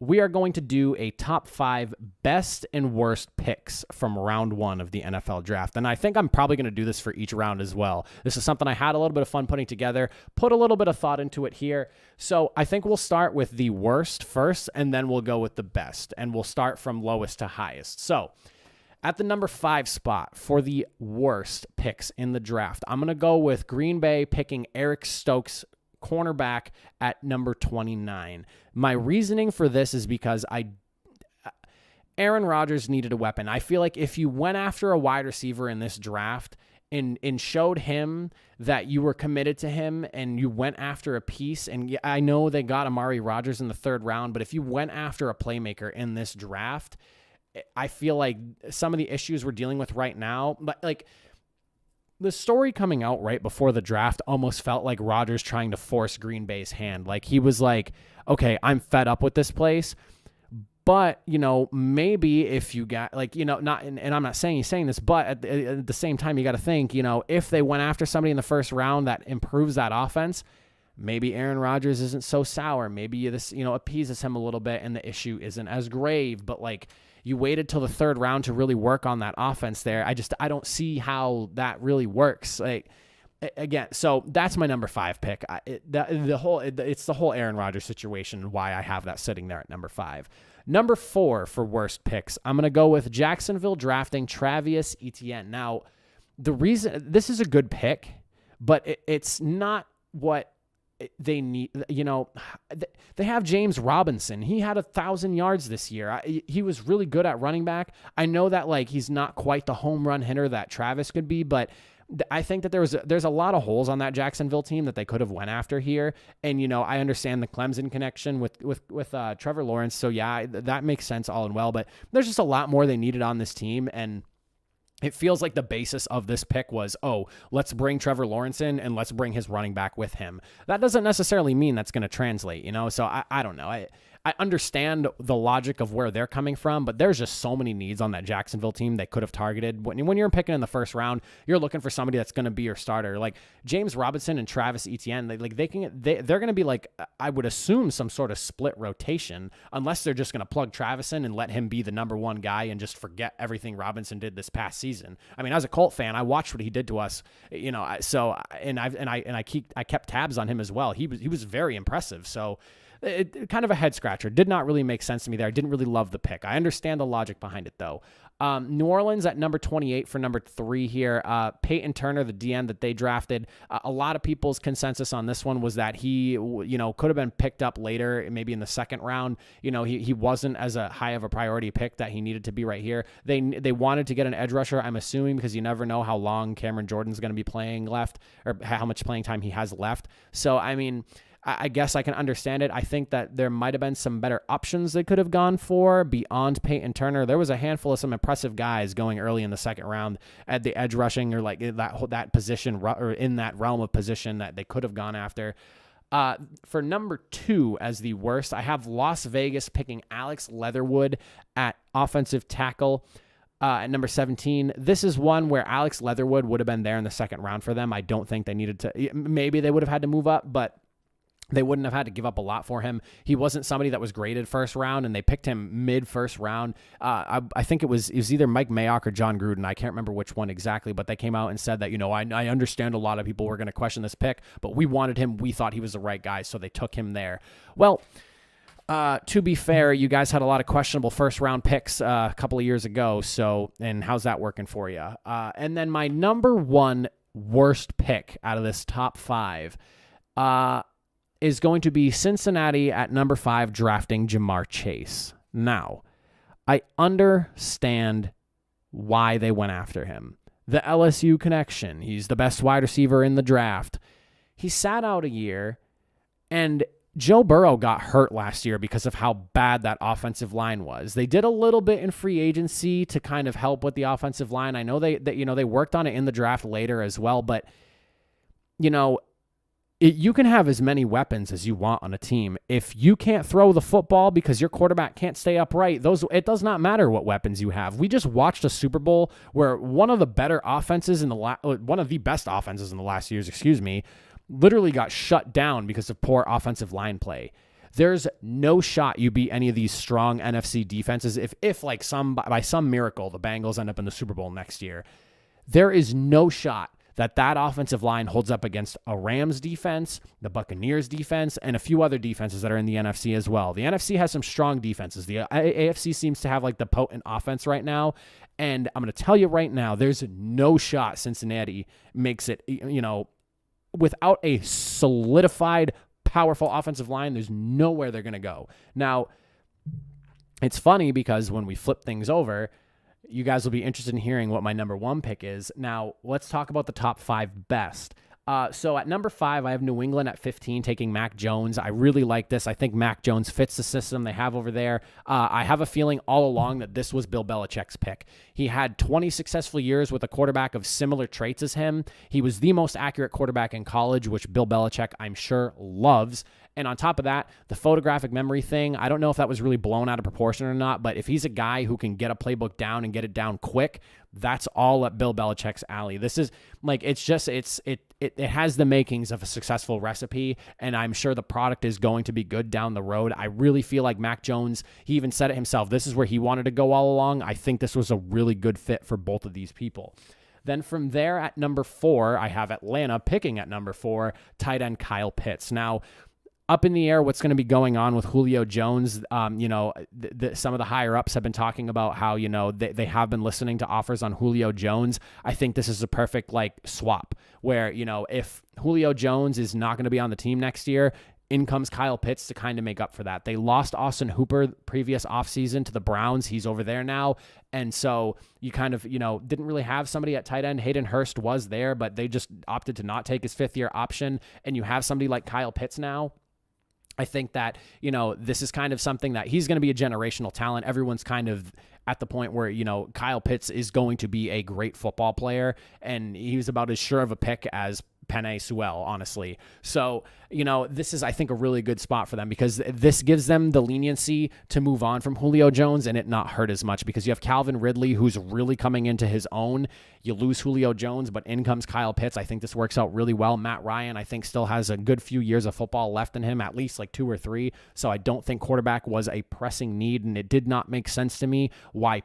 we are going to do a top 5 best and worst picks from round 1 of the NFL draft. And I think I'm probably going to do this for each round as well. This is something I had a little bit of fun putting together, put a little bit of thought into it here. So I think we'll start with the worst first, and then we'll go with the best. And we'll start from lowest to highest. So at the number 5 spot for the worst picks in the draft, I'm going to go with Green Bay picking Eric Stokes, cornerback, at number 29. My reasoning for this is because Aaron Rodgers needed a weapon. I feel like if you went after a wide receiver in this draft and showed him that you were committed to him and you went after a piece, and I know they got Amari Rodgers in the 3rd round, but if you went after a playmaker in this draft, I feel like some of the issues we're dealing with right now, but like the story coming out right before the draft almost felt like Rodgers trying to force Green Bay's hand. Like he was like, okay, I'm fed up with this place, but maybe if you got not, and I'm not saying he's saying this, but at the same time, you got to think, if they went after somebody in the 1st round that improves that offense, maybe Aaron Rodgers isn't so sour. Maybe this, appeases him a little bit and the issue isn't as grave, but like, you waited till the 3rd round to really work on that offense there. I don't see how that really works. Like, again, so that's my number 5 pick. It's the whole Aaron Rodgers situation, why I have that sitting there at number 5. Number 4 for worst picks, I'm going to go with Jacksonville drafting Travis Etienne. Now, the reason this is a good pick, but it's not what they need. They have James Robinson. He had 1,000 yards this year. He was really good at running back. I know that like he's not quite the home run hitter that Travis could be, but I think that there's a lot of holes on that Jacksonville team that they could have went after here. And I understand the Clemson connection with Trevor Lawrence. So yeah, that makes sense all and well. But there's just a lot more they needed on this team, and it feels like the basis of this pick was, let's bring Trevor Lawrence in and let's bring his running back with him. That doesn't necessarily mean that's going to translate, So I don't know. I understand the logic of where they're coming from, but there's just so many needs on that Jacksonville team they could have targeted. When you're picking in the 1st round, you're looking for somebody that's going to be your starter. Like James Robinson and Travis Etienne, they're going to be like, I would assume, some sort of split rotation, unless they're just going to plug Travis in and let him be the number 1 guy and just forget everything Robinson did this past season. I mean, as a Colt fan, I watched what he did to us, so I kept tabs on him as well. He was very impressive. So it kind of a head scratcher. Did not really make sense to me there. I didn't really love the pick. I understand the logic behind it though. New Orleans at number 28 for number 3 here. Peyton Turner, the DN that they drafted. A lot of people's consensus on this one was that he, could have been picked up later, maybe in the 2nd round. He wasn't as a high of a priority pick that he needed to be right here. They wanted to get an edge rusher, I'm assuming, because you never know how long Cameron Jordan's going to be playing left, or how much playing time he has left. So, I mean, I guess I can understand it. I think that there might have been some better options they could have gone for beyond Peyton Turner. There was a handful of some impressive guys going early in the 2nd round at the edge rushing, or like that position, or in that realm of position that they could have gone after. For number 2 as the worst, I have Las Vegas picking Alex Leatherwood at offensive tackle. At number 17, this is one where Alex Leatherwood would have been there in the 2nd round for them. I don't think they needed to. Maybe they would have had to move up, but they wouldn't have had to give up a lot for him. He wasn't somebody that was graded 1st round, and they picked him mid 1st round. I think it was either Mike Mayock or John Gruden. I can't remember which one exactly, but they came out and said that, I understand a lot of people were going to question this pick, but we wanted him. We thought he was the right guy, so they took him there. Well, to be fair, you guys had a lot of questionable 1st round picks a couple of years ago. So, and how's that working for you? And then my number 1 worst pick out of this top 5, is going to be Cincinnati at number 5 drafting Jamar Chase. Now, I understand why they went after him. The LSU connection. He's the best wide receiver in the draft. He sat out a year, and Joe Burrow got hurt last year because of how bad that offensive line was. They did a little bit in free agency to kind of help with the offensive line. I know they worked on it in the draft later as well, but you can have as many weapons as you want on a team. If you can't throw the football because your quarterback can't stay upright, it does not matter what weapons you have. We just watched a Super Bowl where one of the best offenses in the last years, literally got shut down because of poor offensive line play. there's no shot you beat any of these strong NFC defenses. If like by some miracle, the Bengals end up in the Super Bowl next year, there is no shot that offensive line holds up against a Rams defense, the Buccaneers defense, and a few other defenses that are in the NFC as well. The NFC has some strong defenses. The AFC seems to have like the potent offense right now. And I'm going to tell you right now, there's no shot Cincinnati makes it, without a solidified, powerful offensive line, there's nowhere they're going to go. Now, it's funny because when we flip things over, you guys will be interested in hearing what my number 1 pick is. Now, let's talk about the top 5 best. So at number 5, I have New England at 15, taking Mac Jones. I really like this. I think Mac Jones fits the system they have over there. I have a feeling all along that this was Bill Belichick's pick. He had 20 successful years with a quarterback of similar traits as him. He was the most accurate quarterback in college, which Bill Belichick, I'm sure, loves. And on top of that, the photographic memory thing, I don't know if that was really blown out of proportion or not, but if he's a guy who can get a playbook down and get it down quick, that's all up Bill Belichick's alley. This is like, it has the makings of a successful recipe, and I'm sure the product is going to be good down the road. I really feel like Mac Jones, he even said it himself, this is where he wanted to go all along. I think this was a really good fit for both of these people. Then from there at number 4, I have Atlanta picking at number 4, tight end Kyle Pitts. Now, up in the air what's going to be going on with Julio Jones. Some of the higher ups have been talking about how, they have been listening to offers on Julio Jones. I think this is a perfect swap where, if Julio Jones is not going to be on the team next year, in comes Kyle Pitts to kind of make up for that. They lost Austin Hooper previous offseason to the Browns. He's over there now. And so you kind of, didn't really have somebody at tight end. Hayden Hurst was there, but they just opted to not take his 5th-year option. And you have somebody like Kyle Pitts now. I think that, this is kind of something that he's going to be a generational talent. Everyone's kind of at the point where, Kyle Pitts is going to be a great football player, and he was about as sure of a pick as Penei Sewell, honestly. So, this is, I think, a really good spot for them because this gives them the leniency to move on from Julio Jones and it not hurt as much because you have Calvin Ridley, who's really coming into his own. You lose Julio Jones, but in comes Kyle Pitts. I think this works out really well. Matt Ryan, I think, still has a good few years of football left in him, at least like 2 or 3. So I don't think quarterback was a pressing need, and it did not make sense to me why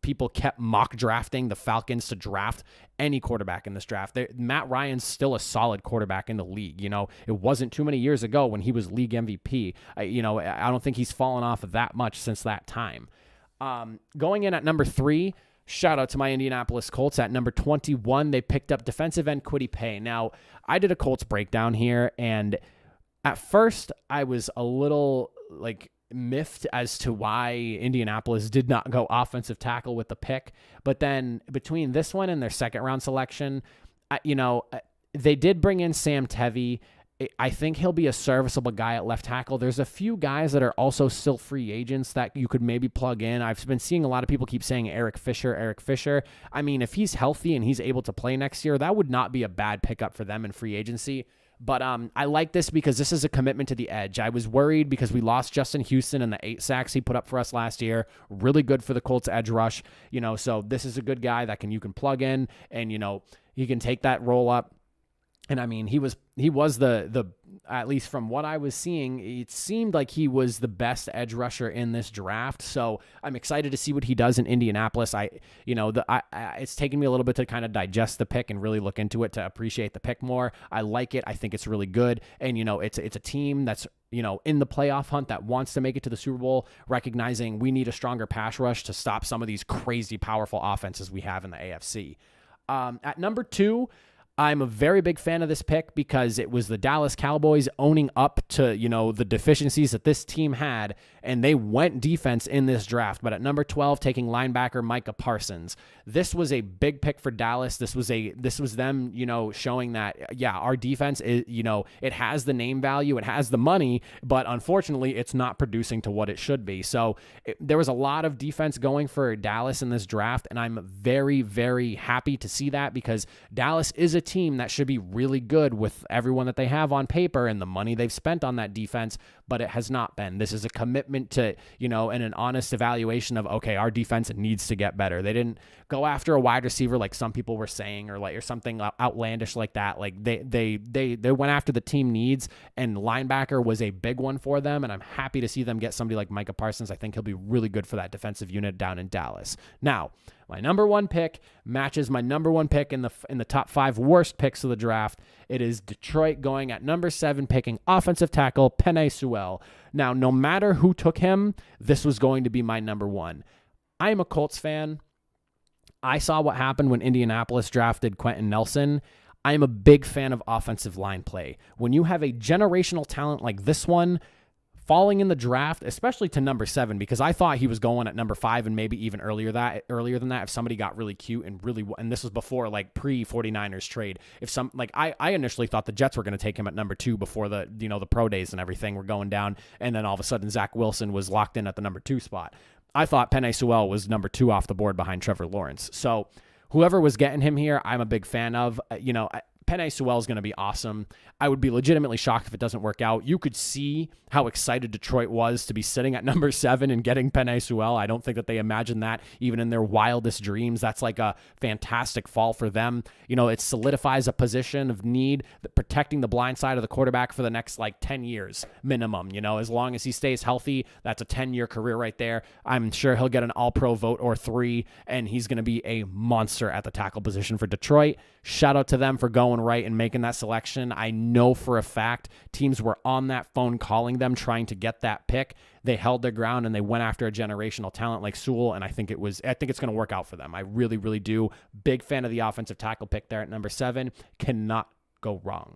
people kept mock drafting the Falcons to draft any quarterback in this draft. Matt Ryan's still a solid quarterback in the league. It wasn't too many years ago when he was league MVP. I don't think he's fallen off of that much since that time. Going in at number 3, shout out to my Indianapolis Colts. At number 21, they picked up defensive end Kwity Paye. Now, I did a Colts breakdown here, and at first I was a little miffed as to why Indianapolis did not go offensive tackle with the pick. But then between this one and their 2nd round selection, they did bring in Sam Tevy. I think he'll be a serviceable guy at left tackle. There's a few guys that are also still free agents that you could maybe plug in. I've been seeing a lot of people keep saying Eric Fisher. I mean, if he's healthy and he's able to play next year, that would not be a bad pickup for them in free agency. But I like this because this is a commitment to the edge. I was worried because we lost Justin Houston and the 8 sacks he put up for us last year. Really good for the Colts edge rush. So this is a good guy that you can plug in and, he can take that role up. And I mean, he was the at least from what I was seeing, it seemed like he was the best edge rusher in this draft. So I'm excited to see what he does in Indianapolis. It's taken me a little bit to kind of digest the pick and really look into it to appreciate the pick more. I like it. I think it's really good. And, it's a team that's, in the playoff hunt that wants to make it to the Super Bowl, recognizing we need a stronger pass rush to stop some of these crazy powerful offenses we have in the AFC. At number 2, I'm a very big fan of this pick because it was the Dallas Cowboys owning up to, the deficiencies that this team had, and they went defense in this draft. But at number 12, taking linebacker Micah Parsons. This was a big pick for Dallas. This was them, showing that, our defense is, it has the name value, it has the money, but unfortunately it's not producing to what it should be. So there was a lot of defense going for Dallas in this draft, and I'm very, very happy to see that because Dallas is a team that should be really good with everyone that they have on paper and the money they've spent on that defense, but it has not been. This is a commitment to, and an honest evaluation of, okay, our defense needs to get better. They didn't go after a wide receiver like some people were saying, or something outlandish like that. Like they went after the team needs, and linebacker was a big one for them, and I'm happy to see them get somebody like Micah Parsons. I think he'll be really good for that defensive unit down in Dallas. Now, my number one pick matches my number one pick in the top 5 worst picks of the draft. It is Detroit going at number 7, picking offensive tackle Penei Sewell. Now, no matter who took him, this was going to be my number one. I am a Colts fan. I saw what happened when Indianapolis drafted Quentin Nelson. I am a big fan of offensive line play. When you have a generational talent like this one falling in the draft, especially to number 7, because I thought he was going at number 5 and maybe even earlier than that if somebody got really cute and this was before like pre-49ers trade. I initially thought the Jets were going to take him at number 2 before the pro days and everything were going down, and then all of a sudden Zach Wilson was locked in at the number 2 spot. I thought Penei Sewell was number 2 off the board behind Trevor Lawrence. So whoever was getting him here, I'm a big fan of. Penei Sewell is going to be awesome. I would be legitimately shocked if it doesn't work out. You could see how excited Detroit was to be sitting at number 7 and getting Penei Sewell. I don't think that they imagined that even in their wildest dreams. That's like a fantastic fall for them. It solidifies a position of need, protecting the blind side of the quarterback for the next 10 years minimum. As long as he stays healthy, that's a 10-year career right there. I'm sure he'll get an all-pro vote or 3, and he's going to be a monster at the tackle position for Detroit. Shout out to them for going right and making that selection. I know for a fact teams were on that phone calling them, trying to get that pick. They held their ground and they went after a generational talent like Sewell, and I think it's going to work out for them. I really, really do. Big fan of the offensive tackle pick there at number 7. Cannot go wrong.